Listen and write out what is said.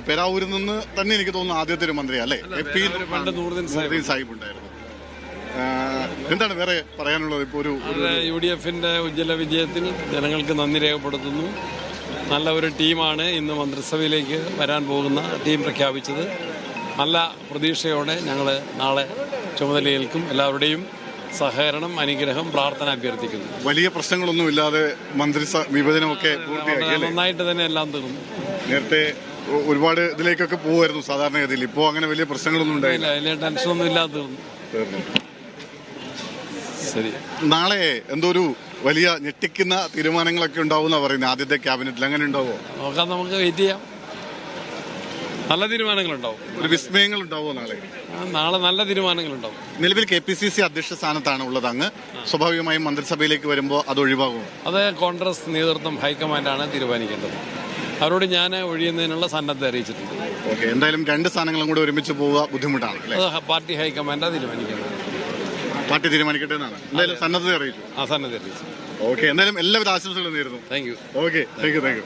പെരാവൂരിൽ നിന്ന് തന്നെ എനിക്ക് തോന്നുന്നു ആദ്യത്തെ ഒരു മന്ത്രി അല്ലേ? നൂറുദ്ദീൻ സാഹിബ് ഉണ്ടായിരുന്നു. എന്താണ് വേറെ പറയാനുള്ളത്? ഇപ്പോൾ ഒരു UDFന്റെ ഉജ്ജ്വല വിജയത്തിൽ ജനങ്ങൾക്ക് നന്ദി രേഖപ്പെടുത്തുന്നു. നല്ല ഒരു ടീമാണ് ഇന്ന് മന്ത്രിസഭയിലേക്ക് വരാൻ പോകുന്ന ടീം പ്രഖ്യാപിച്ചത്. നല്ല പ്രതീക്ഷയോടെ ഞങ്ങൾ നാളെ ചുമതലയേൽക്കും. എല്ലാവരുടെയും സഹകരണം, അനുഗ്രഹം, പ്രാർത്ഥന അഭ്യർത്ഥിക്കുന്നു. വലിയ പ്രശ്നങ്ങളൊന്നുമില്ലാതെ വിഭജനമൊക്കെ നന്നായിട്ട് തന്നെ എല്ലാം തീർന്നു. നേരത്തെ ഒരുപാട് ഇതിലേക്കൊക്കെ പോകുമായിരുന്നു സാധാരണഗതിയിൽ. ഇപ്പോൾ അങ്ങനെ വലിയ പ്രശ്നങ്ങളൊന്നും ഉണ്ടായില്ല. വലിയ ടെൻഷനൊന്നും ഇല്ലാതെ തീർന്നു. ശരി. നാളെ എന്തോ ഒരു വലിയ ഞെട്ടിക്കുന്ന തീരുമാനങ്ങളൊക്കെ ഉണ്ടാവുമെന്നാ പറയുന്നത് ആദ്യത്തെ ക്യാബിനറ്റിൽ. അങ്ങനെ ഉണ്ടാവുമോ? നോക്കാം, നമുക്ക് വെയിറ്റ് ചെയ്യാം. നല്ല തീരുമാനങ്ങളുണ്ടാവും. ഒരു വിസ്മയങ്ങൾ ഉണ്ടാവുമോ നാളെ? നാളെ നല്ല തീരുമാനങ്ങളുണ്ടാവും. നിലവിൽ KPCC അധ്യക്ഷ സ്ഥാനത്താണ് ഉള്ളത് അങ്ങ്. സ്വാഭാവികമായും മന്ത്രിസഭയിലേക്ക് വരുമ്പോൾ അത് ഒഴിവാകുമോ? അത് കോൺഗ്രസ് നേതൃത്വം ഹൈക്കമാൻഡാണ് തീരുമാനിക്കേണ്ടത്. അവരോട് ഞാൻ ഒഴിയുന്നതിനുള്ള സന്നദ്ധത അറിയിച്ചിട്ടുണ്ട്. ഓക്കെ, എന്തായാലും 2 സ്ഥാനങ്ങളും കൂടെ ഒരുമിച്ച് പോവുക ബുദ്ധിമുട്ടാണ്. അത് പാർട്ടി ഹൈക്കമാൻഡാണ് തീരുമാനിക്കേണ്ടത്. പാർട്ടി തീരുമാനിക്കട്ടെ എന്നാണ്. എന്തായാലും സന്നദ്ധത അറിയിച്ചു. സന്നദ്ധത അറിയിച്ചു. ഓക്കെ, എന്തായാലും എല്ലാവിധ ആശംസകളും നേരുന്നു. Thank you. Okay, thank you.